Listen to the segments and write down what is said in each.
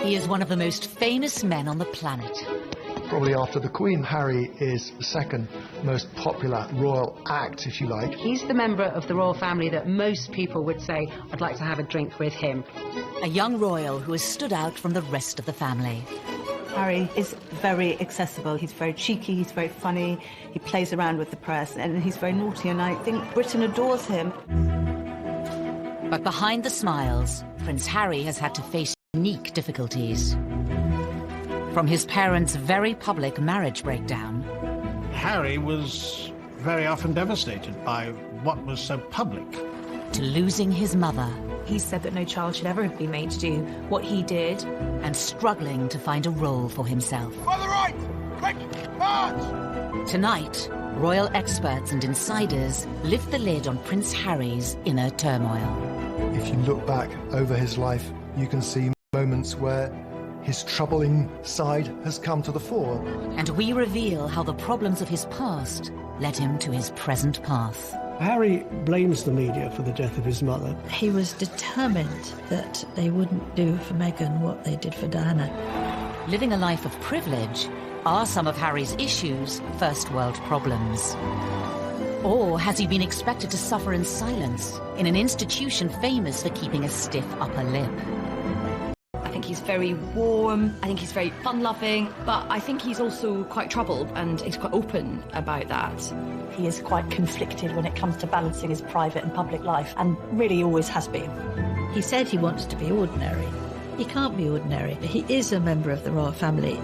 He is one of the most famous men on the planet. Probably after the Queen, Harry is the second most popular royal act, if you like. He's the member of the royal family that most people would say, I'd like to have a drink with him. A young royal who has stood out from the rest of the family. Harry is very accessible. He's very cheeky, he's very funny, he plays around with the press, and he's very naughty, and I think Britain adores him. But behind the smiles, Prince Harry has had to face unique difficulties. From his parents' very public marriage breakdown. Harry was very often devastated by what was so public. To losing his mother. He said that no child should ever have been made to do what he did. And struggling to find a role for himself. On the right! Quick! March! Tonight, royal experts and insiders lift the lid on Prince Harry's inner turmoil. If you look back over his life, you can see moments where his troubling side has come to the fore. And we reveal how the problems of his past led him to his present path. Harry blames the media for the death of his mother. He was determined that they wouldn't do for Meghan what they did for Diana. Living a life of privilege, are some of Harry's issues first world problems? Or has he been expected to suffer in silence in an institution famous for keeping a stiff upper lip? I think he's very warm, I think he's very fun-loving, but I think he's also quite troubled and he's quite open about that. He is quite conflicted when it comes to balancing his private and public life, and really always has been. He said he wants to be ordinary. He can't be ordinary. He is a member of the royal family.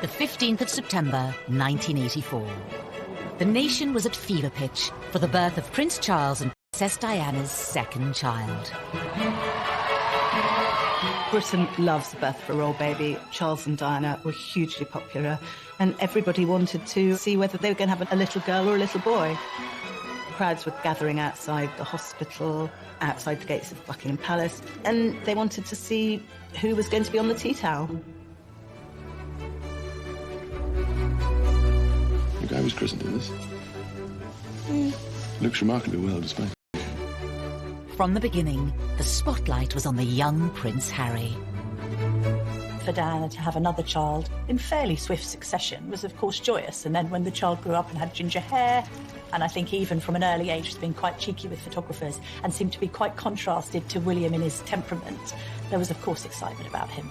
The 15th of September, 1984. The nation was at fever pitch for the birth of Prince Charles and Princess Diana's second child. Britain loves the birth of a royal baby. Charles and Diana were hugely popular, and everybody wanted to see whether they were going to have a little girl or a little boy. Crowds were gathering outside the hospital, outside the gates of Buckingham Palace, and they wanted to see who was going to be on the tea towel. The guy was christened in this. Looks remarkably well displayed. From the beginning, the spotlight was on the young Prince Harry. For Diana to have another child in fairly swift succession was of course joyous, and then when the child grew up and had ginger hair, and I think even from an early age has been quite cheeky with photographers and seemed to be quite contrasted to William in his temperament, there was of course excitement about him.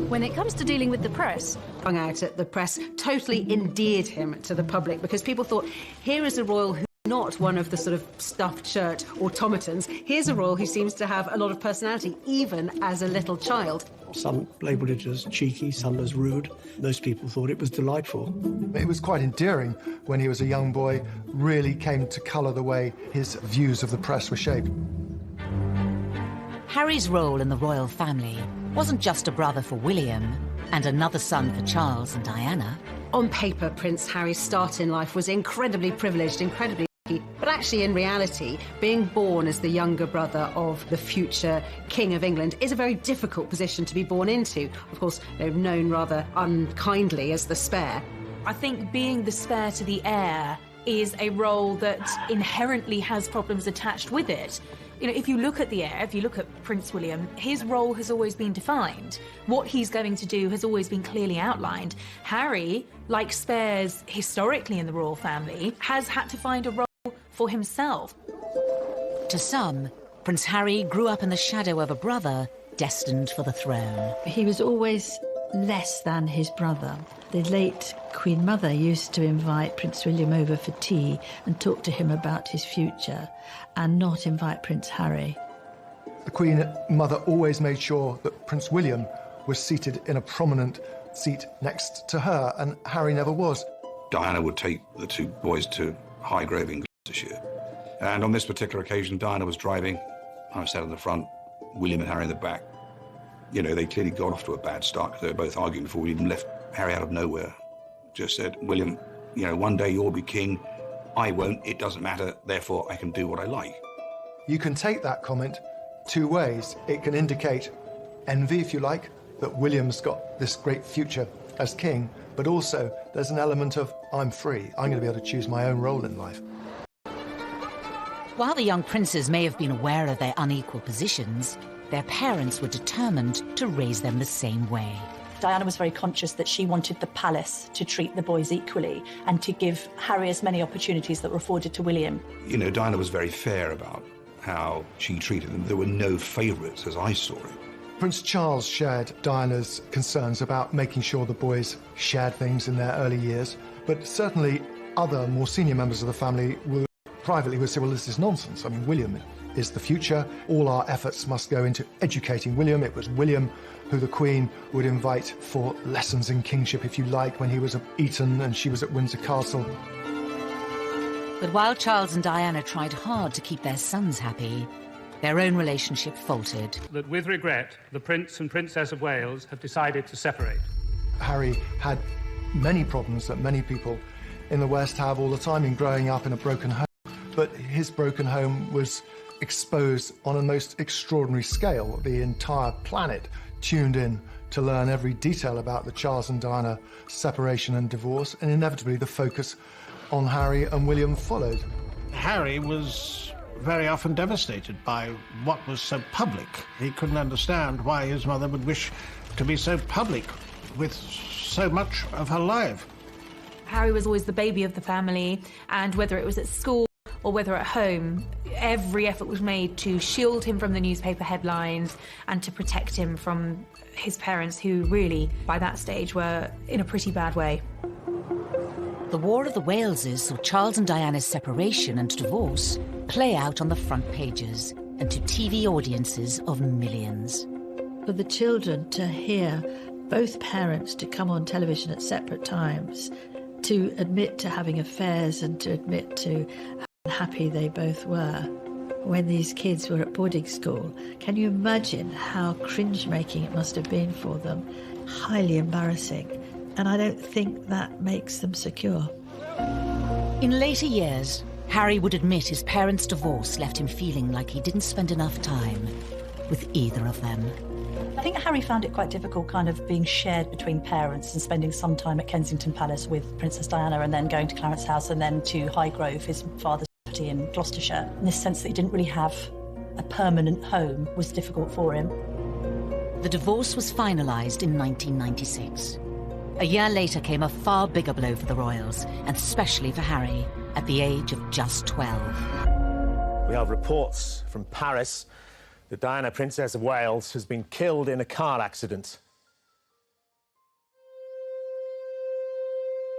When it comes to dealing with the press, hung out at the press totally endeared him to the public because people thought, here is a royal who's not one of the sort of stuffed shirt automatons. Here's a royal who seems to have a lot of personality, even as a little child. Some labelled it as cheeky, some as rude. Those people thought it was delightful. It was quite endearing when he was a young boy, really came to colour the way his views of the press were shaped. Harry's role in the royal family wasn't just a brother for William and another son for Charles and Diana. On paper, Prince Harry's start in life was incredibly privileged, incredibly lucky, but actually in reality, being born as the younger brother of the future King of England is a very difficult position to be born into. Of course, they're known rather unkindly as the spare. I think being the spare to the heir is a role that inherently has problems attached with it. You know, if you look at the heir, if you look at Prince William, his role has always been defined. What he's going to do has always been clearly outlined. Harry, like spares historically in the royal family, has had to find a role for himself. To some, Prince Harry grew up in the shadow of a brother destined for the throne. He was always less than his brother. The late Queen Mother used to invite Prince William over for tea and talk to him about his future, and not invite Prince Harry. The Queen Mother always made sure that Prince William was seated in a prominent seat next to her, and Harry never was. Diana would take the two boys to Highgrove in Gloucestershire. And on this particular occasion, Diana was driving. I was sat in the front, William and Harry in the back. You know, they clearly got off to a bad start because they were both arguing before we even left. Harry out of nowhere just said, William, you know, one day you'll be king. I won't. It doesn't matter. Therefore, I can do what I like. You can take that comment two ways. It can indicate envy, if you like, that William's got this great future as king, but also there's an element of, I'm free. I'm going to be able to choose my own role in life. While the young princes may have been aware of their unequal positions, their parents were determined to raise them the same way. Diana was very conscious that she wanted the palace to treat the boys equally and to give Harry as many opportunities that were afforded to William. You know, Diana was very fair about how she treated them. There were no favourites, as I saw it. Prince Charles shared Diana's concerns about making sure the boys shared things in their early years, but certainly other more senior members of the family privately would say, well, this is nonsense. I mean, William is the future. All our efforts must go into educating William. It was William who the Queen would invite for lessons in kingship, if you like, when he was at Eton and she was at Windsor Castle. But while Charles and Diana tried hard to keep their sons happy, their own relationship faltered. That with regret, the Prince and Princess of Wales have decided to separate. Harry had many problems that many people in the West have all the time in growing up in a broken home. But his broken home was exposed on a most extraordinary scale. The entire planet tuned in to learn every detail about the Charles and Diana separation and divorce, and inevitably the focus on Harry and William followed. Harry was very often devastated by what was so public. He couldn't understand why his mother would wish to be so public with so much of her life. Harry was always the baby of the family, and whether it was at school or whether at home, every effort was made to shield him from the newspaper headlines and to protect him from his parents, who really, by that stage, were in a pretty bad way. The War of the Waleses saw Charles and Diana's separation and divorce play out on the front pages and to TV audiences of millions. For the children to hear both parents to come on television at separate times, to admit to having affairs and to admit to how happy they both were when these kids were at boarding school. Can you imagine how cringe-making it must have been for them? Highly embarrassing. And I don't think that makes them secure. In later years, Harry would admit his parents' divorce left him feeling like he didn't spend enough time with either of them. I think Harry found it quite difficult kind of being shared between parents and spending some time at Kensington Palace with Princess Diana and then going to Clarence House and then to Highgrove, his father's property in Gloucestershire. In this sense that he didn't really have a permanent home was difficult for him. The divorce was finalised in 1996. A year later came a far bigger blow for the royals, and especially for Harry, at the age of just 12. We have reports from Paris that Diana, Princess of Wales, has been killed in a car accident.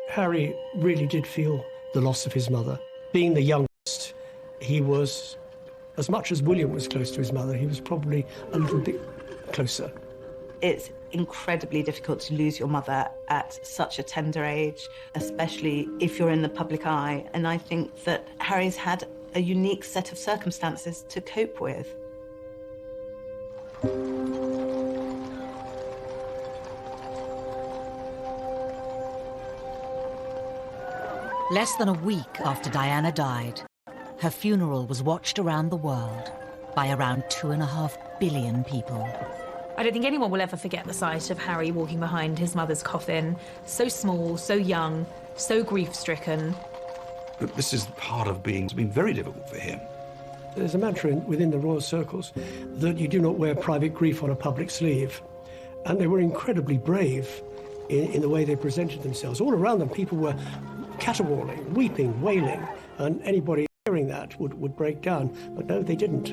Harry really did feel the loss of his mother. Being the youngest, he was, as much as William was close to his mother, he was probably a little bit closer. It's incredibly difficult to lose your mother at such a tender age, especially if you're in the public eye. And I think that Harry's had a unique set of circumstances to cope with. Less than a week after Diana died, her funeral was watched around the world by around 2.5 billion people. I don't think anyone will ever forget the sight of Harry walking behind his mother's coffin, so small, so young, so grief-stricken. But this is part of it's been very difficult for him. There's a mantra within the royal circles that you do not wear private grief on a public sleeve. And they were incredibly brave in the way they presented themselves. All around them, people were caterwauling, weeping, wailing, and anybody hearing that would break down. But no, they didn't.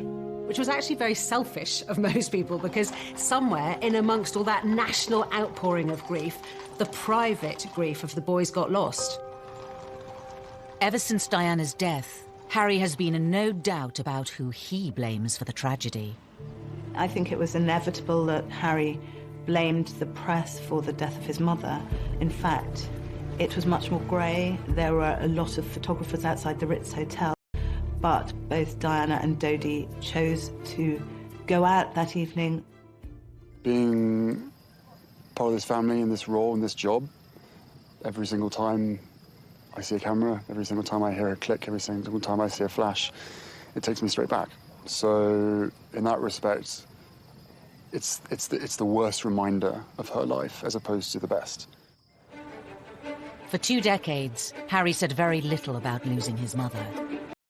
Which was actually very selfish of most people, because somewhere in amongst all that national outpouring of grief, the private grief of the boys got lost. Ever since Diana's death, Harry has been in no doubt about who he blames for the tragedy. I think it was inevitable that Harry blamed the press for the death of his mother. In fact, it was much more grey. There were a lot of photographers outside the Ritz Hotel, but both Diana and Dodi chose to go out that evening. Being part of this family in this role, in this job, every single time I see a camera, every single time I hear a click, every single time I see a flash, it takes me straight back. So in that respect, it's the worst reminder of her life as opposed to the best. For 2 decades, Harry said very little about losing his mother.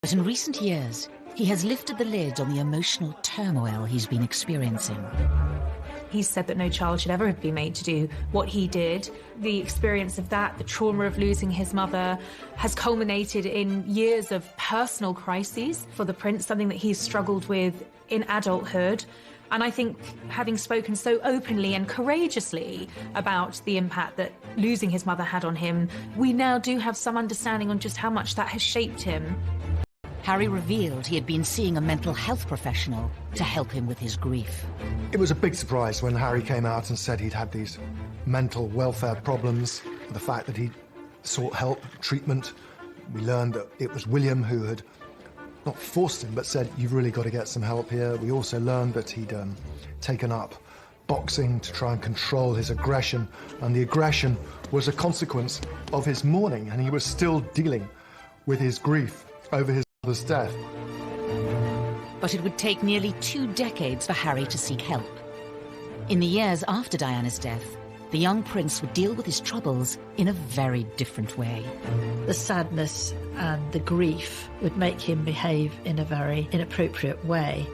But in recent years, he has lifted the lid on the emotional turmoil he's been experiencing. He said that no child should ever be made to do what he did. The experience of that, the trauma of losing his mother, has culminated in years of personal crises for the prince, something that he's struggled with in adulthood. And I think, having spoken so openly and courageously about the impact that losing his mother had on him, we now do have some understanding on just how much that has shaped him. Harry revealed he had been seeing a mental health professional to help him with his grief. It was a big surprise when Harry came out and said he'd had these mental welfare problems, the fact that he'd sought help, treatment. We learned that it was William who had not forced him, but said, you've really got to get some help here. We also learned that he'd taken up boxing to try and control his aggression, and the aggression was a consequence of his mourning, and he was still dealing with his grief over his mother's death. But it would take nearly 2 decades for Harry to seek help. In the years after Diana's death, the young prince would deal with his troubles in a very different way. The sadness and the grief would make him behave in a very inappropriate way.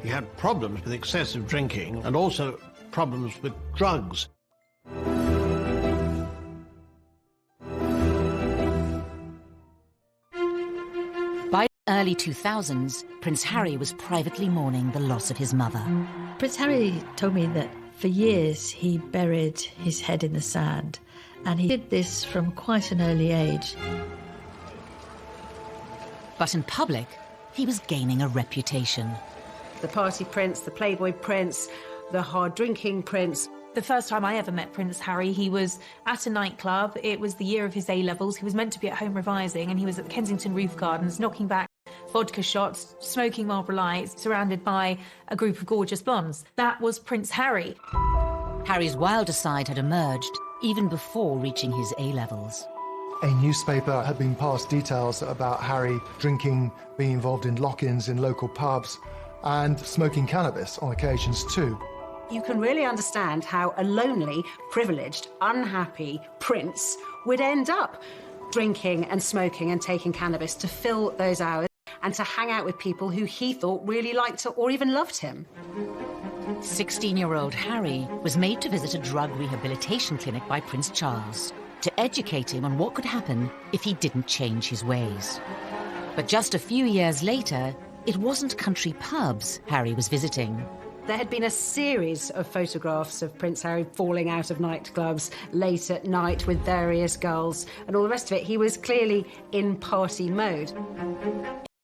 He had problems with excessive drinking and also problems with drugs. By the early 2000s, Prince Harry was privately mourning the loss of his mother. Prince Harry told me that for years he buried his head in the sand, and he did this from quite an early age. But in public, he was gaining a reputation. The party prince, the playboy prince, the hard-drinking prince. The first time I ever met Prince Harry, he was at a nightclub. It was the year of his A-levels. He was meant to be at home revising, and he was at the Kensington Roof Gardens, knocking back vodka shots, smoking Marlboro Lights, surrounded by a group of gorgeous blondes. That was Prince Harry. Harry's wilder side had emerged even before reaching his A-levels. A newspaper had been passed details about Harry drinking, being involved in lock-ins in local pubs, and smoking cannabis on occasions too. You can really understand how a lonely, privileged, unhappy prince would end up drinking and smoking and taking cannabis to fill those hours and to hang out with people who he thought really liked or even loved him. 16-year-old Harry was made to visit a drug rehabilitation clinic by Prince Charles to educate him on what could happen if he didn't change his ways. But just a few years later, it wasn't country pubs Harry was visiting. There had been a series of photographs of Prince Harry falling out of nightclubs late at night with various girls and all the rest of it. He was clearly in party mode.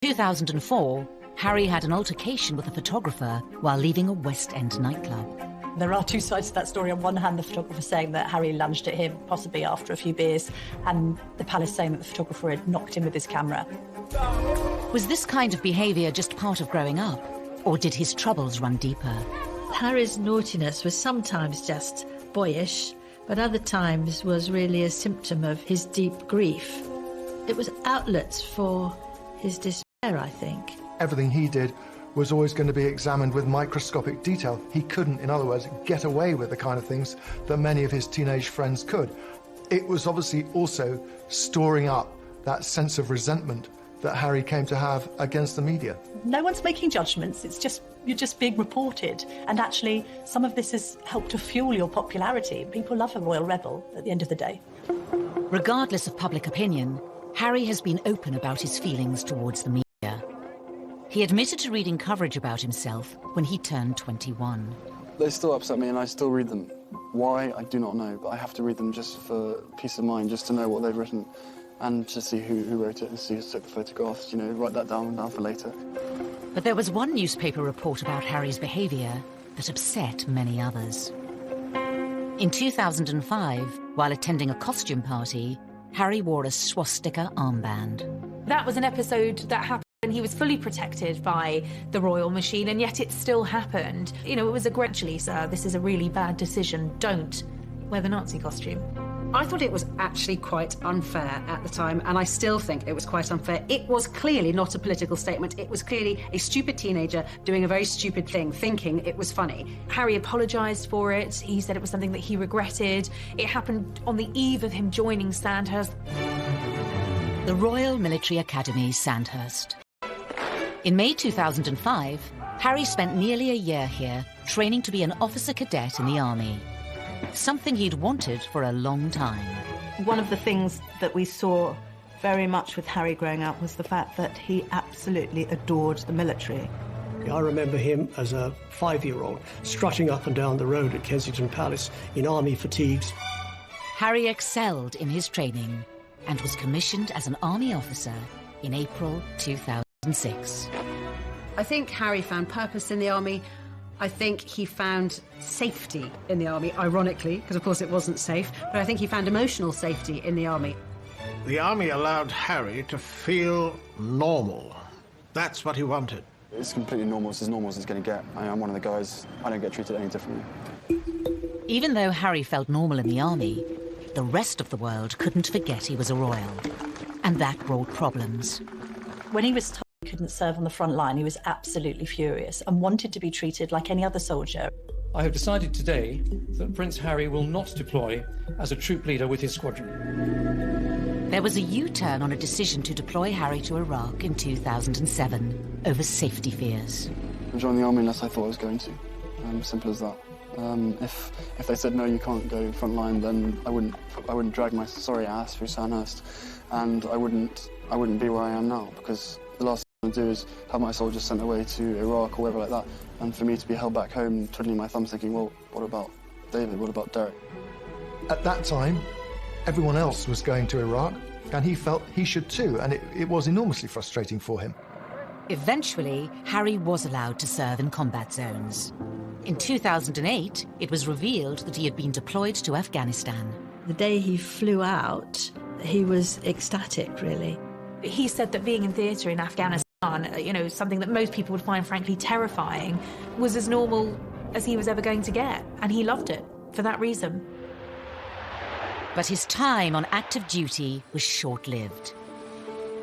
In 2004, Harry had an altercation with a photographer while leaving a West End nightclub. There are two sides to that story. On one hand, the photographer saying that Harry lunged at him, possibly after a few beers, and the palace saying that the photographer had knocked him with his camera. Was this kind of behaviour just part of growing up? Or did his troubles run deeper? Harry's naughtiness was sometimes just boyish, but other times was really a symptom of his deep grief. It was outlets for his despair, I think. Everything he did was always going to be examined with microscopic detail. He couldn't, in other words, get away with the kind of things that many of his teenage friends could. It was obviously also storing up that sense of resentment that Harry came to have against the media. No one's making judgments, you're just being reported. And actually, some of this has helped to fuel your popularity. People love a royal rebel at the end of the day. Regardless of public opinion, Harry has been open about his feelings towards the media. He admitted to reading coverage about himself when he turned 21. They still upset me and I still read them. Why, I do not know, but I have to read them just for peace of mind, just to know what they've written. And to see who wrote it and see who took the photographs, write that down for later. But there was one newspaper report about Harry's behaviour that upset many others. In 2005, while attending a costume party, Harry wore a swastika armband. That was an episode that happened and he was fully protected by the royal machine, and yet it still happened. It was a gradually, sir, this is a really bad decision. Don't wear the Nazi costume. I thought it was actually quite unfair at the time, and I still think it was quite unfair. It was clearly not a political statement. It was clearly a stupid teenager doing a very stupid thing, thinking it was funny. Harry apologised for it. He said it was something that he regretted. It happened on the eve of him joining Sandhurst. The Royal Military Academy, Sandhurst. In May 2005, Harry spent nearly a year here, training to be an officer cadet in the army. Something he'd wanted for a long time. One of the things that we saw very much with Harry growing up was the fact that he absolutely adored the military. I remember him as a 5-year-old strutting up and down the road at Kensington Palace in army fatigues. Harry excelled in his training and was commissioned as an army officer in April 2006. I think Harry found purpose in the army. I think he found safety in the army, ironically, because of course it wasn't safe, but I think he found emotional safety in the army. The army allowed Harry to feel normal. That's what he wanted. It's completely normal. It's as normal as it's going to get. I'm one of the guys. I don't get treated any differently. Even though Harry felt normal in the army, the rest of the world couldn't forget he was a royal. And that brought problems. When he was told he couldn't serve on the front line, he was absolutely furious and wanted to be treated like any other soldier. I have decided today that Prince Harry will not deploy as a troop leader with his squadron. There was a U-turn on a decision to deploy Harry to Iraq in 2007 over safety fears. I joined the army unless I thought I was going to. Simple as that. If they said no, you can't go front line, then I wouldn't drag my sorry ass through Sandhurst, and I wouldn't be where I am now, because the last thing I want to do is have my soldiers sent away to Iraq or wherever like that, and for me to be held back home twiddling my thumbs thinking, well, what about David, what about Derek? At that time, everyone else was going to Iraq, and he felt he should too, and it was enormously frustrating for him. Eventually, Harry was allowed to serve in combat zones. In 2008, it was revealed that he had been deployed to Afghanistan. The day he flew out, he was ecstatic, really. He said that being in theatre in Afghanistan, you know, something that most people would find frankly terrifying, was as normal as he was ever going to get, and he loved it for that reason. But his time on active duty was short-lived.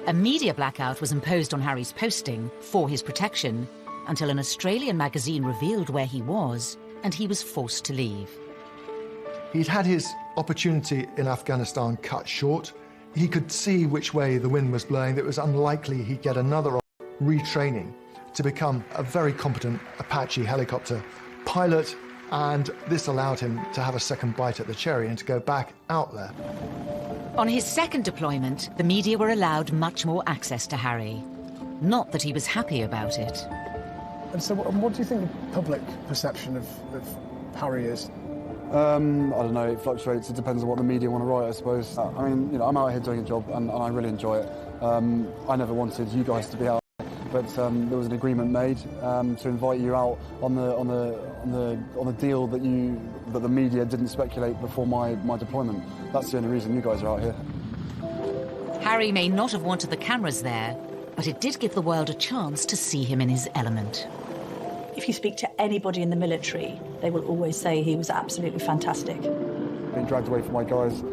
A media blackout was imposed on Harry's posting for his protection until an Australian magazine revealed where he was, and he was forced to leave. He'd had his opportunity in Afghanistan cut short. He could see which way the wind was blowing. It was unlikely he'd get another retraining to become a very competent Apache helicopter pilot, and this allowed him to have a second bite at the cherry and to go back out there. On his second deployment, the media were allowed much more access to Harry. Not that he was happy about it. And so what do you think the public perception of Harry is? I don't know, it fluctuates. It depends on what the media want to write, I suppose. I mean, you know, I'm out here doing a job and I really enjoy it. I never wanted you guys to be out, but there was an agreement made to invite you out on the deal that the media didn't speculate before my deployment. That's the only reason you guys are out here. Harry may not have wanted the cameras there, but it did give the world a chance to see him in his element. If you speak to anybody in the military, they will always say he was absolutely fantastic. Being dragged away from my guys,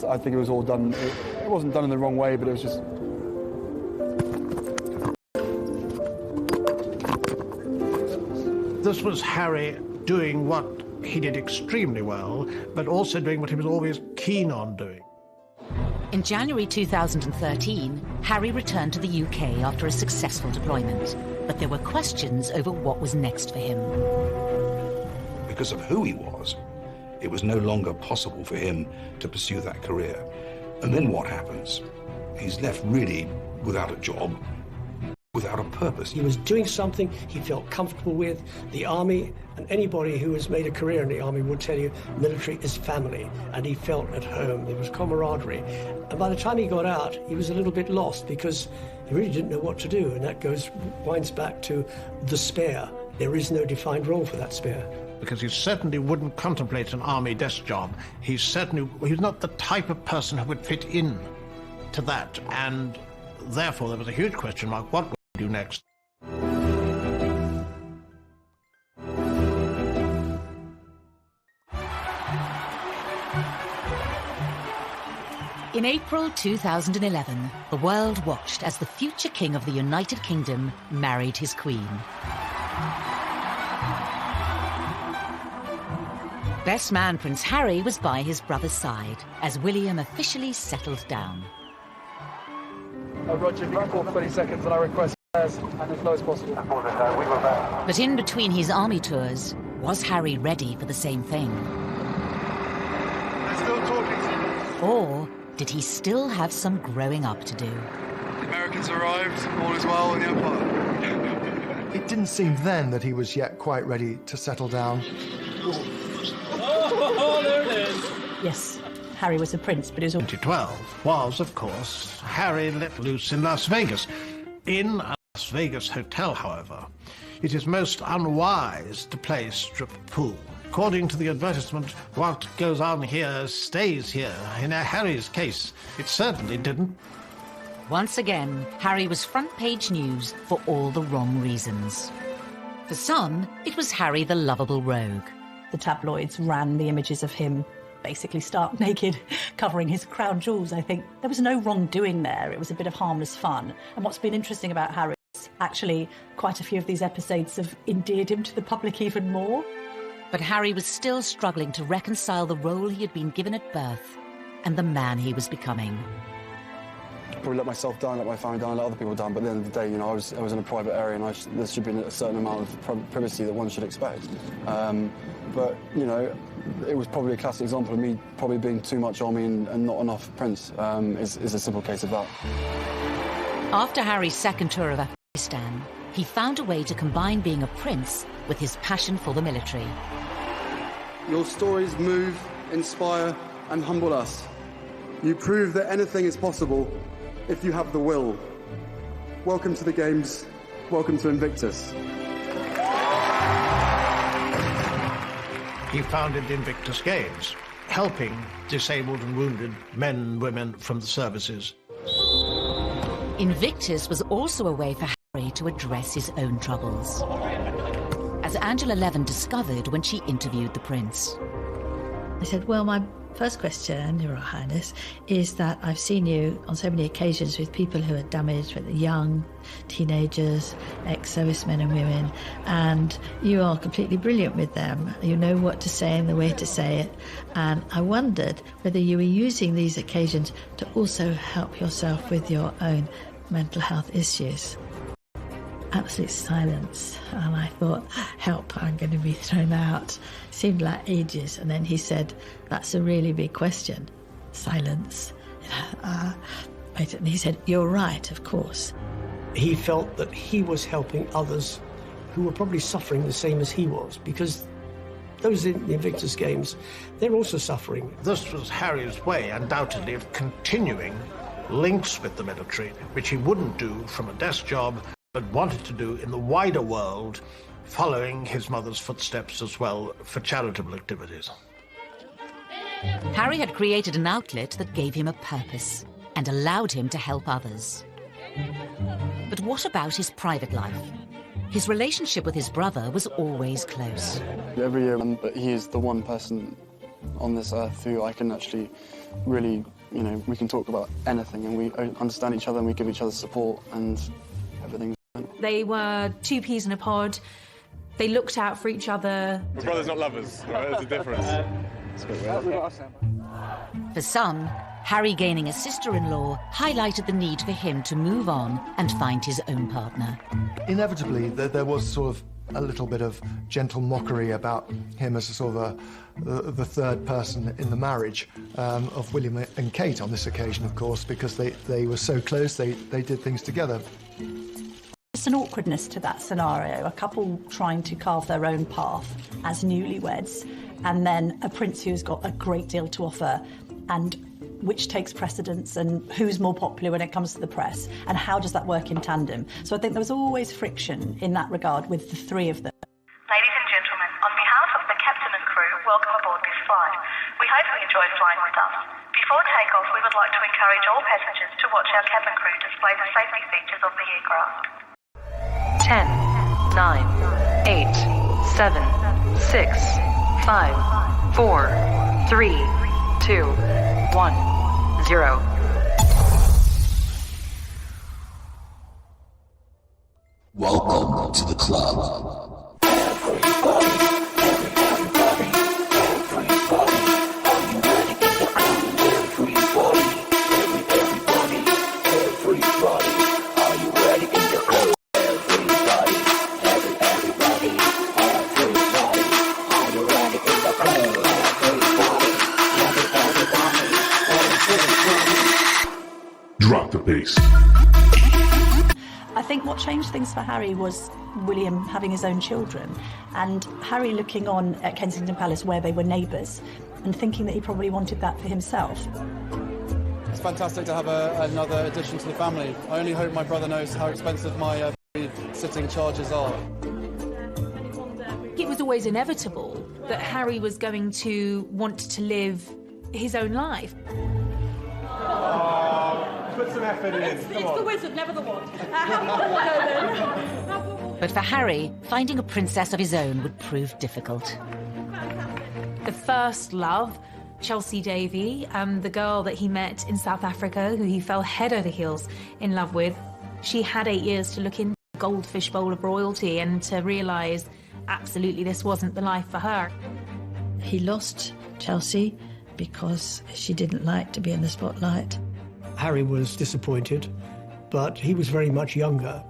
I think it was all done, it wasn't done in the wrong way, but it was just... This was Harry doing what he did extremely well, but also doing what he was always keen on doing. In January 2013, Harry returned to the UK after a successful deployment, but there were questions over what was next for him. Because of who he was, it was no longer possible for him to pursue that career. And then what happens? He's left really without a job, without a purpose. He was doing something he felt comfortable with. The army, and anybody who has made a career in the army would tell you military is family, and he felt at home. There was camaraderie. And by the time he got out, he was a little bit lost because he really didn't know what to do, and that winds back to the spare. There is no defined role for that spare. Because he certainly wouldn't contemplate an army desk job. He's not the type of person who would fit in to that, and therefore there was a huge question mark, what would he do next? In April 2011, the world watched as the future king of the United Kingdom married his queen. Best man Prince Harry was by his brother's side as William officially settled down. Roger, before 20 seconds and I request and as low as possible. But in between his army tours, was Harry ready for the same thing? They're still talking to you. Or did he still have some growing up to do? The Americans arrived, all is well in the Empire. It didn't seem then that he was yet quite ready to settle down. Oh, there it is. Yes, Harry was a prince, but he was... 2012 was, of course, Harry let loose in Las Vegas. In a Las Vegas hotel, however, it is most unwise to play strip pool. According to the advertisement, what goes on here stays here. In Harry's case, it certainly didn't. Once again, Harry was front-page news for all the wrong reasons. For some, it was Harry the lovable rogue. The tabloids ran the images of him basically stark naked, covering his crown jewels, I think. There was no wrongdoing there. It was a bit of harmless fun. And what's been interesting about Harry is actually quite a few of these episodes have endeared him to the public even more. But Harry was still struggling to reconcile the role he had been given at birth and the man he was becoming. Probably let myself down, let my family down, let other people down, but at the end of the day, you know, I was in a private area and there should be a certain amount of privacy that one should expect. But, you know, it was probably a classic example of me probably being too much on me and not enough Prince, is a simple case of that. After Harry's second tour of Afghanistan, he found a way to combine being a prince with his passion for the military. Your stories move, inspire and humble us. You prove that anything is possible if you have the will. Welcome to the Games. Welcome to Invictus. He founded Invictus Games, helping disabled and wounded men and women from the services. Invictus was also a way for Harry to address his own troubles, as Angela Levin discovered when she interviewed the prince. I said, well, my first question, Your Highness, is that I've seen you on so many occasions with people who are damaged, with young teenagers, ex-servicemen and women, and you are completely brilliant with them. You know what to say and the way to say it. And I wondered whether you were using these occasions to also help yourself with your own mental health issues. Absolute silence, and I thought, help, I'm going to be thrown out. Seemed like ages, and then he said, that's a really big question. Silence. And he said, you're right, of course. He felt that he was helping others who were probably suffering the same as he was, because those in the Invictus Games, they're also suffering. This was Harry's way, undoubtedly, of continuing links with the military, which he wouldn't do from a desk job, but wanted to do in the wider world, following his mother's footsteps as well for charitable activities. Harry had created an outlet that gave him a purpose and allowed him to help others. But what about his private life? His relationship with his brother was always close. Every year, he is the one person on this earth who I can actually really, you know, we can talk about anything and we understand each other and we give each other support and everything. They were two peas in a pod. They looked out for each other. We're brothers, not lovers. Right? There's a difference. It's a bit weird. For some, Harry gaining a sister-in-law highlighted the need for him to move on and find his own partner. Inevitably, there was sort of a little bit of gentle mockery about him as a sort of the third person in the marriage of William and Kate on this occasion, of course, because they were so close, they did things together. There's an awkwardness to that scenario, a couple trying to carve their own path as newlyweds, and then a prince who's got a great deal to offer, and which takes precedence, and who's more popular when it comes to the press, and how does that work in tandem? So I think there was always friction in that regard with the three of them. Ladies and gentlemen, on behalf of the captain and crew, welcome aboard this flight. We hope you enjoy flying with us. Before takeoff, we would like to encourage all passengers to watch our cabin crew display the safety features of the aircraft. 10, 9, 8, 7, 6, 5, 4, 3, 2, 1, 0. Welcome to the club. Peace. I think what changed things for Harry was William having his own children, and Harry looking on at Kensington Palace where they were neighbours and thinking that he probably wanted that for himself. It's fantastic to have another addition to the family. I only hope my brother knows how expensive my sitting charges are. It was always inevitable that Harry was going to want to live his own life. Put some effort in. It's the wizard, never the wand. But for Harry, finding a princess of his own would prove difficult. The first love, Chelsea Davy, the girl that he met in South Africa, who he fell head over heels in love with, she had 8 years to look into the goldfish bowl of royalty and to realise absolutely this wasn't the life for her. He lost Chelsea because she didn't like to be in the spotlight. Harry was disappointed, but he was very much younger.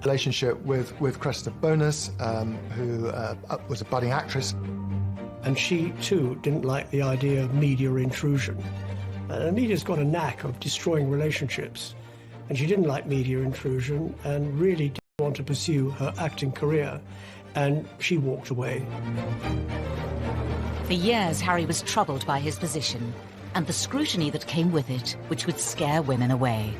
Relationship with Cressida Bonus, who was a budding actress. And she, too, didn't like the idea of media intrusion. Media's got a knack of destroying relationships, and she didn't like media intrusion and really didn't want to pursue her acting career, and she walked away. For years, Harry was troubled by his position and the scrutiny that came with it, which would scare women away.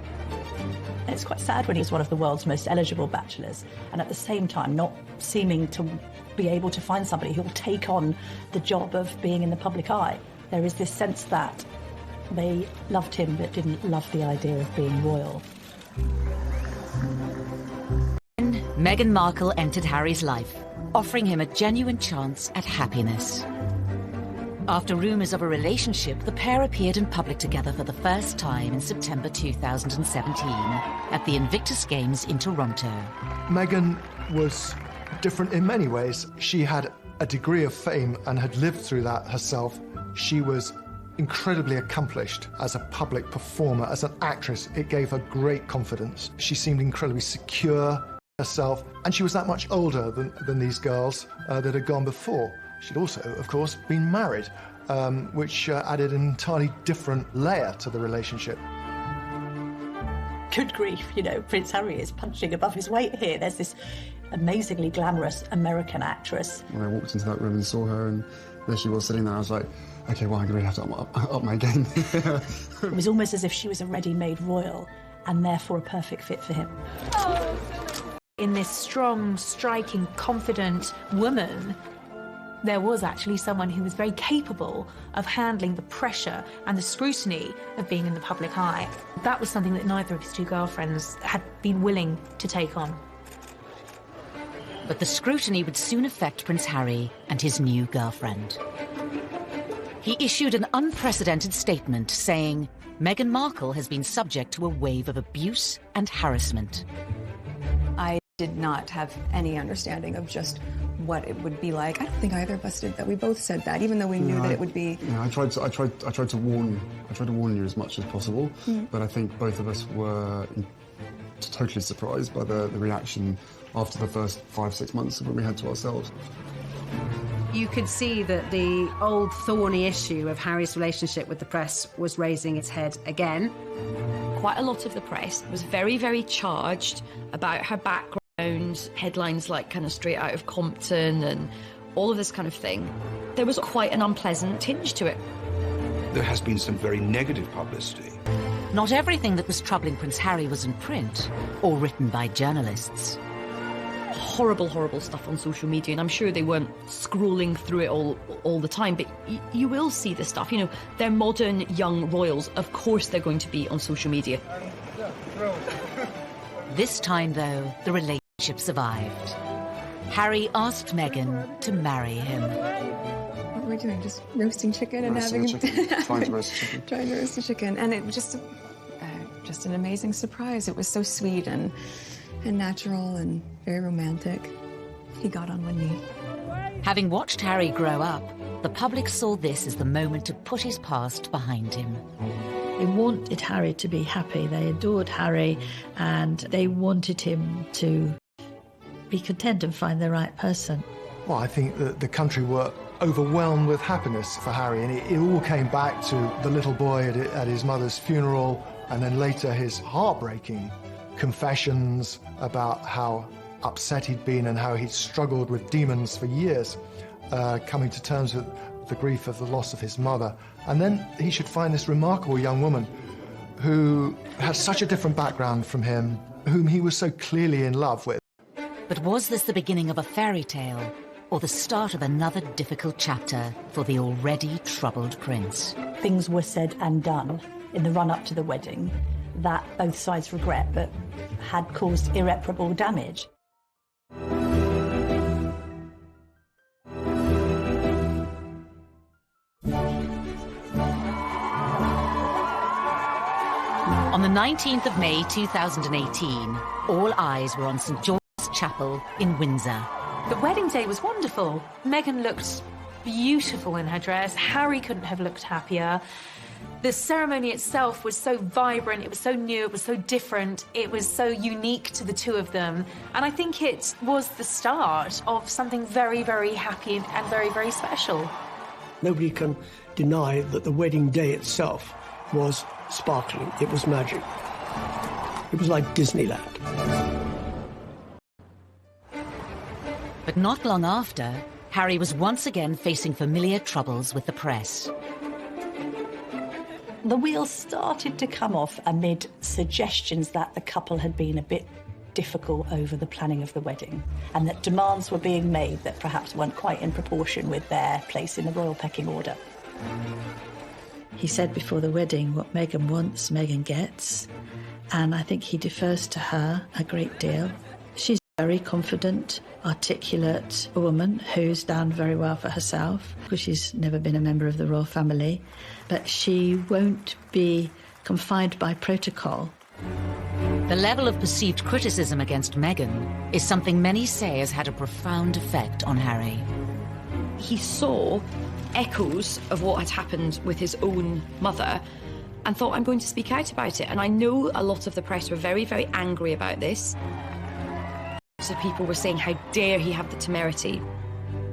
It's quite sad when he's one of the world's most eligible bachelors, and at the same time not seeming to be able to find somebody who will take on the job of being in the public eye. There is this sense that they loved him but didn't love the idea of being royal. Meghan Markle entered Harry's life, offering him a genuine chance at happiness. After rumours of a relationship, the pair appeared in public together for the first time in September 2017 at the Invictus Games in Toronto. Meghan was different in many ways. She had a degree of fame and had lived through that herself. She was incredibly accomplished as a public performer, as an actress. It gave her great confidence. She seemed incredibly secure herself, and she was that much older than these girls that had gone before. She'd also, of course, been married, which added an entirely different layer to the relationship. Good grief, you know, Prince Harry is punching above his weight here. There's this amazingly glamorous American actress. When I walked into that room and saw her, and there she was sitting there, I was like, OK, well, I'm going to have to up my game. It was almost as if she was a ready-made royal, and therefore a perfect fit for him. In this strong, striking, confident woman, there was actually someone who was very capable of handling the pressure and the scrutiny of being in the public eye. That was something that neither of his two girlfriends had been willing to take on. But the scrutiny would soon affect Prince Harry and his new girlfriend. He issued an unprecedented statement saying, Meghan Markle has been subject to a wave of abuse and harassment. I did not have any understanding of just what it would be like. I don't think either of us did that. We both said that, even though we knew that it would be. Yeah, I tried to warn you as much as possible, but I think both of us were totally surprised by the reaction after the first 5-6 months when we had to ourselves. You could see that the old thorny issue of Harry's relationship with the press was raising its head again. Quite a lot of the press was very, very charged about her background, headlines like kind of straight out of Compton and all of this kind of thing. There was quite an unpleasant tinge to it. There has been some very negative publicity. Not everything that was troubling Prince Harry was in print or written by journalists. Horrible, horrible stuff on social media, and I'm sure they weren't scrolling through it all the time, but you will see this stuff. You know, they're modern young royals. Of course they're going to be on social media. This time, though, the relationship survived. Harry asked Meghan to marry him. What were we doing? Just roasting chicken and having Trying to roast chicken. Trying to roast a chicken, and it was just an amazing surprise. It was so sweet and natural and very romantic. He got on one knee. Having watched Harry grow up, the public saw this as the moment to put his past behind him. They wanted Harry to be happy. They adored Harry, and they wanted him to be content and find the right person. Well, I think that the country were overwhelmed with happiness for Harry, and it all came back to the little boy at his mother's funeral, And then later his heartbreaking confessions about how upset he'd been and how he'd struggled with demons for years, coming to terms with the grief of the loss of his mother. And then he should find this remarkable young woman who had such a different background from him, whom he was so clearly in love with. But was this the beginning of a fairy tale, or the start of another difficult chapter for the already troubled prince? Things were said and done in the run-up to the wedding that both sides regret, but had caused irreparable damage. On the 19th of May 2018, all eyes were on St George's Chapel in Windsor. The wedding day was wonderful. Meghan looked beautiful in her dress. Harry couldn't have looked happier. The ceremony itself was so vibrant, it was so new, it was so different, it was so unique to the two of them. And I think it was the start of something very, very happy and very, very special. Nobody can deny that the wedding day itself was sparkling. It was magic. It was like Disneyland. But not long after, Harry was once again facing familiar troubles with the press. The wheels started to come off amid suggestions that the couple had been a bit difficult over the planning of the wedding, and that demands were being made that perhaps weren't quite in proportion with their place in the royal pecking order. He said before the wedding, what Meghan wants, Meghan gets, and I think he defers to her a great deal. She's a very confident, articulate woman who's done very well for herself, because she's never been a member of the royal family, but she won't be confined by protocol. The level of perceived criticism against Meghan is something many say has had a profound effect on Harry. He saw echoes of what had happened with his own mother and thought, I'm going to speak out about it. And I know a lot of the press were very, very angry about this. So people were saying, how dare he have the temerity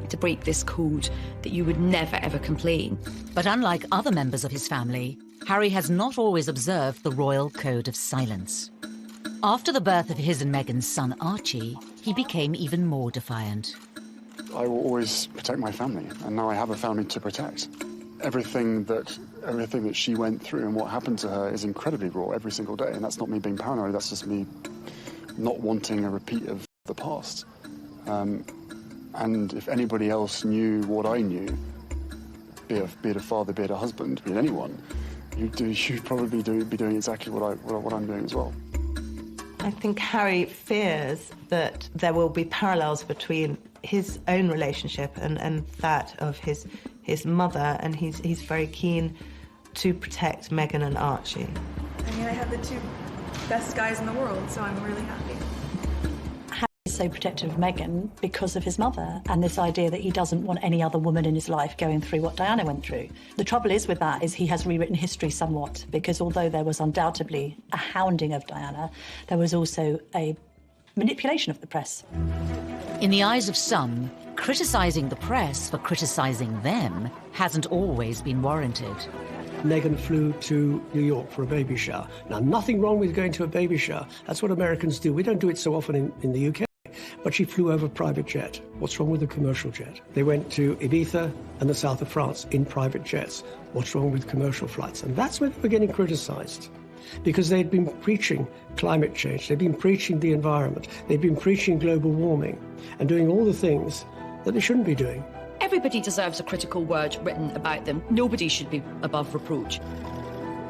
to break this code, that you would never, ever complain. But unlike other members of his family, Harry has not always observed the royal code of silence. After the birth of his and Meghan's son Archie, he became even more defiant. I will always protect my family, and now I have a family to protect. Everything that she went through and what happened to her is incredibly raw every single day, and that's not me being paranoid, that's just me not wanting a repeat of the past. And if anybody else knew what I knew, be it a father, be it a husband, be it anyone, you'd probably be doing exactly what I'm doing as well. I think Harry fears that there will be parallels between his own relationship and that of his mother, and he's very keen to protect Meghan and Archie. I mean, I have the two best guys in the world, so I'm really happy. Harry is so protective of Meghan because of his mother and this idea that he doesn't want any other woman in his life going through what Diana went through. The trouble is with that is he has rewritten history somewhat, because although there was undoubtedly a hounding of Diana, there was also a manipulation of the press. In the eyes of some, criticising the press for criticising them hasn't always been warranted. Meghan flew to New York for a baby shower. Now, nothing wrong with going to a baby shower. That's what Americans do. We don't do it so often in the UK. But she flew over a private jet. What's wrong with a commercial jet? They went to Ibiza and the south of France in private jets. What's wrong with commercial flights? And that's when they were getting criticised, because they'd been preaching climate change, they'd been preaching the environment, they'd been preaching global warming and doing all the things that they shouldn't be doing. Everybody deserves a critical word written about them. Nobody should be above reproach.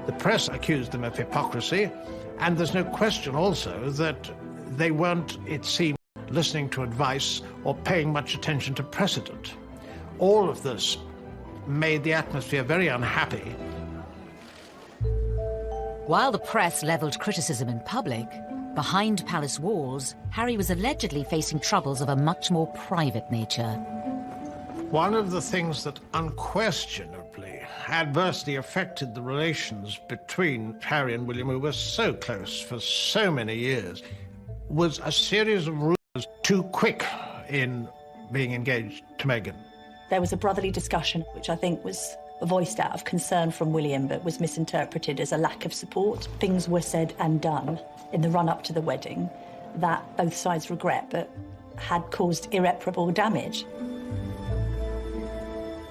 The press accused them of hypocrisy, and there's no question also that they weren't, it seemed, listening to advice or paying much attention to precedent. All of this made the atmosphere very unhappy. While the press levelled criticism in public, behind palace walls, Harry was allegedly facing troubles of a much more private nature. One of the things that unquestionably adversely affected the relations between Harry and William, who were so close for so many years, was a series of rumours too quick in being engaged to Meghan. There was a brotherly discussion, which I think was voiced out of concern from William, but was misinterpreted as a lack of support. Things were said and done in the run-up to the wedding that both sides regret, but had caused irreparable damage.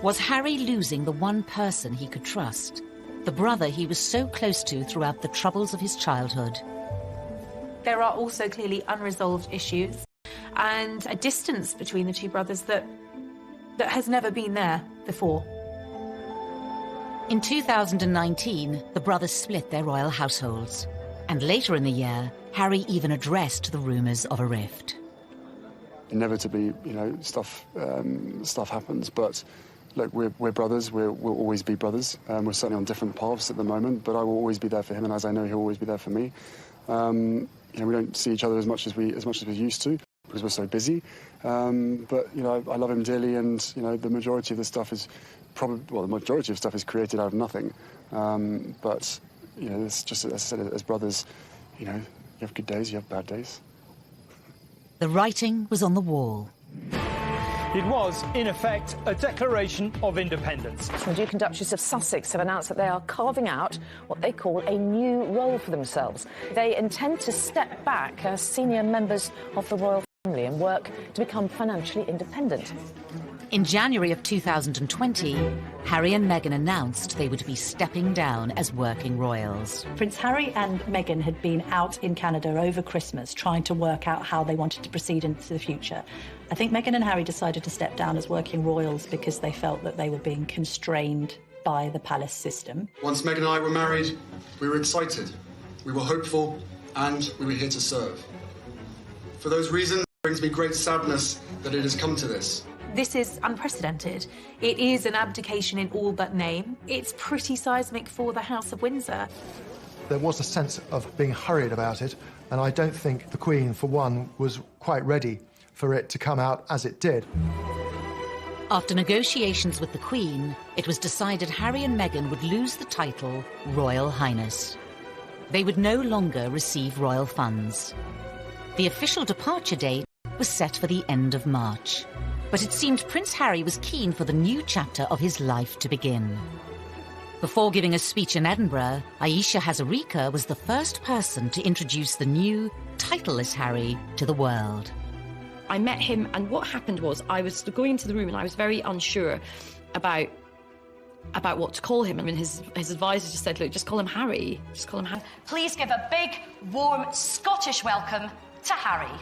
Was Harry losing the one person he could trust? The brother he was so close to throughout the troubles of his childhood? There are also clearly unresolved issues and a distance between the two brothers that has never been there before. In 2019, the brothers split their royal households. And later in the year, Harry even addressed the rumours of a rift. Inevitably, stuff happens, but look, we're brothers. We'll always be brothers. We're certainly on different paths at the moment, but I will always be there for him, and as I know he'll always be there for me. We don't see each other as much as we used to because we're so busy. But I love him dearly, and the majority of the stuff is the majority of stuff is created out of nothing. But it's just, as I said, as brothers, you have good days, you have bad days. The writing was on the wall. It was, in effect, a declaration of independence. The Duke and Duchess of Sussex have announced that they are carving out what they call a new role for themselves. They intend to step back as senior members of the royal family and work to become financially independent. In January of 2020, Harry and Meghan announced they would be stepping down as working royals. Prince Harry and Meghan had been out in Canada over Christmas trying to work out how they wanted to proceed into the future. I think Meghan and Harry decided to step down as working royals because they felt that they were being constrained by the palace system. Once Meghan and I were married, we were excited, we were hopeful, and we were here to serve. For those reasons, it brings me great sadness that it has come to this. This is unprecedented. It is an abdication in all but name. It's pretty seismic for the House of Windsor. There was a sense of being hurried about it, and I don't think the Queen, for one, was quite ready for it to come out as it did. After negotiations with the Queen, it was decided Harry and Meghan would lose the title Royal Highness. They would no longer receive royal funds. The official departure date was set for the end of March. But it seemed Prince Harry was keen for the new chapter of his life to begin. Before giving a speech in Edinburgh, Ayesha Hazarika was the first person to introduce the new, titleless Harry to the world. I met him, and what happened was I was going into the room and I was very unsure about what to call him. I mean, his advisor just said, look, just call him Harry. Just call him Harry. Please give a big, warm Scottish welcome to Harry.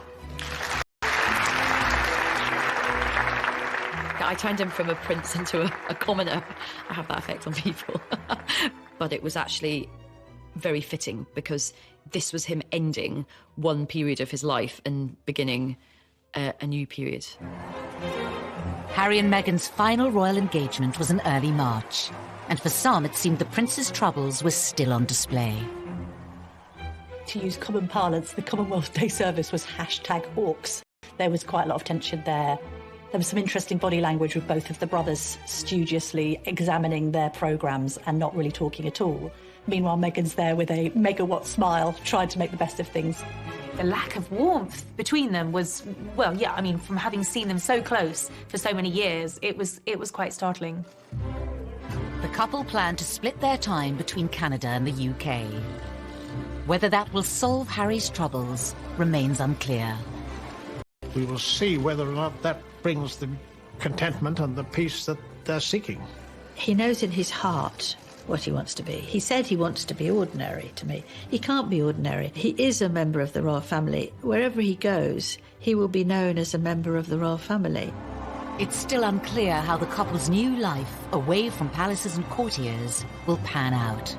I turned him from a prince into a commoner. I have that effect on people. But it was actually very fitting because this was him ending one period of his life and beginning a new period. Harry and Meghan's final royal engagement was in early March, and for some it seemed the prince's troubles were still on display. To use common parlance, the Commonwealth Day service was #Hawks. There was quite a lot of tension there. There was some interesting body language with both of the brothers studiously examining their programmes and not really talking at all. Meanwhile, Meghan's there with a megawatt smile, trying to make the best of things. The lack of warmth between them was, well, yeah, I mean, from having seen them so close for so many years, it was quite startling. The couple plan to split their time between Canada and the UK. Whether that will solve Harry's troubles remains unclear. We will see whether or not that brings the contentment and the peace that they're seeking. He knows in his heart what he wants to be. He said he wants to be ordinary to me. He can't be ordinary. He is a member of the royal family. Wherever he goes, he will be known as a member of the royal family. It's still unclear how the couple's new life, away from palaces and courtiers, will pan out.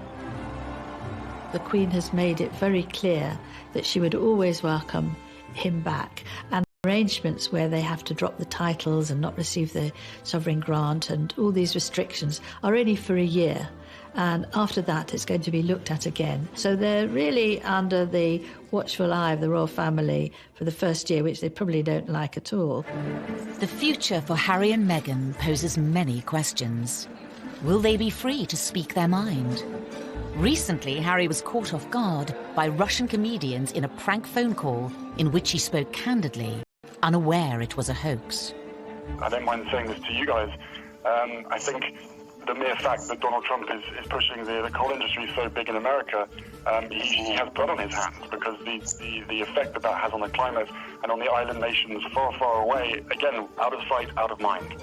The Queen has made it very clear that she would always welcome him back, and arrangements where they have to drop the titles and not receive the sovereign grant and all these restrictions are only for a year, and after that it's going to be looked at again. So they're really under the watchful eye of the royal family for the first year, which they probably don't like at all. The future for Harry and Meghan poses many questions. Will they be free to speak their mind? Recently, Harry was caught off guard by Russian comedians in a prank phone call in which he spoke candidly, unaware it was a hoax. I don't mind saying this to you guys. I think the mere fact that Donald Trump is pushing the coal industry so big in America, he has blood on his hands, because the effect that has on the climate and on the island nations far, far away, again, out of sight, out of mind.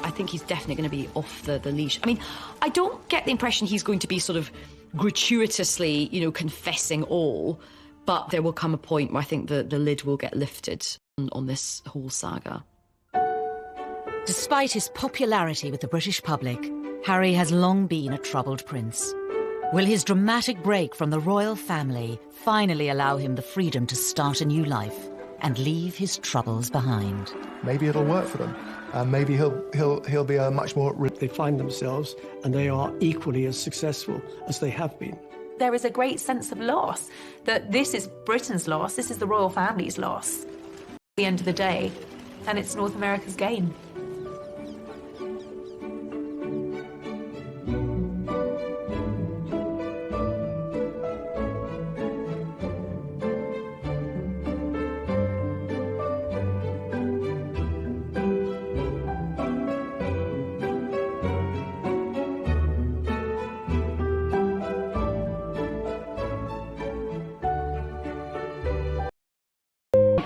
I think he's definitely going to be off the leash. I mean, I don't get the impression he's going to be sort of gratuitously, confessing all, but there will come a point where I think the lid will get lifted on this whole saga. Despite his popularity with the British public, Harry has long been a troubled prince. Will his dramatic break from the royal family finally allow him the freedom to start a new life and leave his troubles behind? Maybe it'll work for them. Maybe he'll be a much more... They find themselves and they are equally as successful as they have been. There is a great sense of loss, that this is Britain's loss, this is the royal family's loss at the end of the day, and it's North America's gain.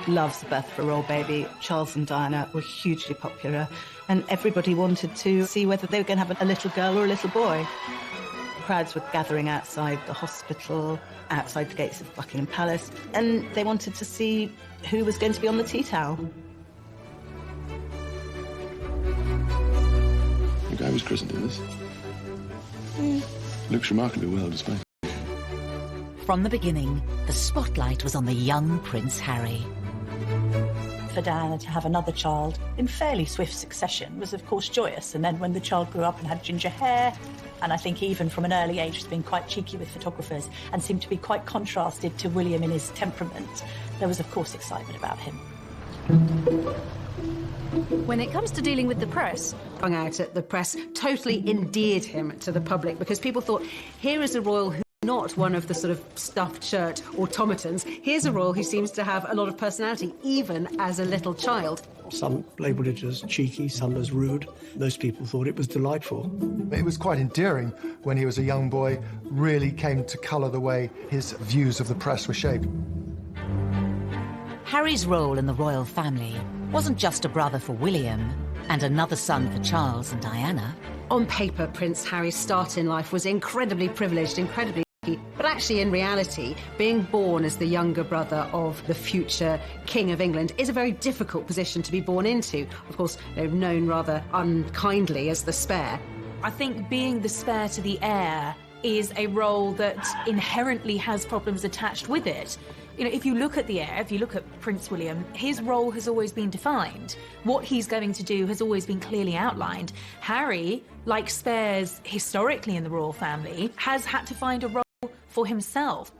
Loves the birth of a royal baby. Charles and Diana were hugely popular, and everybody wanted to see whether they were going to have a little girl or a little boy. Crowds were gathering outside the hospital, outside the gates of Buckingham Palace, and they wanted to see who was going to be on the tea towel. The guy was christened in this. Looks remarkably well displayed. From the beginning, the spotlight was on the young Prince Harry. For Diana to have another child in fairly swift succession was of course joyous, and then when the child grew up and had ginger hair, and I think even from an early age has been quite cheeky with photographers and seemed to be quite contrasted to William in his temperament, there was of course excitement about him. When it comes to dealing with the press, hung out at the press totally endeared him to the public, because people thought, here is a royal who not one of the sort of stuffed shirt automatons. Here's a royal who seems to have a lot of personality, even as a little child. Some labelled it as cheeky, some as rude. Most people thought it was delightful. It was quite endearing when he was a young boy, really came to colour the way his views of the press were shaped. Harry's role in the royal family wasn't just a brother for William and another son for Charles and Diana. On paper, Prince Harry's start in life was incredibly privileged, incredibly lucky, but actually in reality, being born as the younger brother of the future King of England is a very difficult position to be born into. Of course, they're known rather unkindly as the spare. I think being the spare to the heir is a role that inherently has problems attached with it. If you look at the heir, if you look at Prince William, his role has always been defined. What he's going to do has always been clearly outlined. Harry, like spares historically in the royal family, has had to find a role for himself.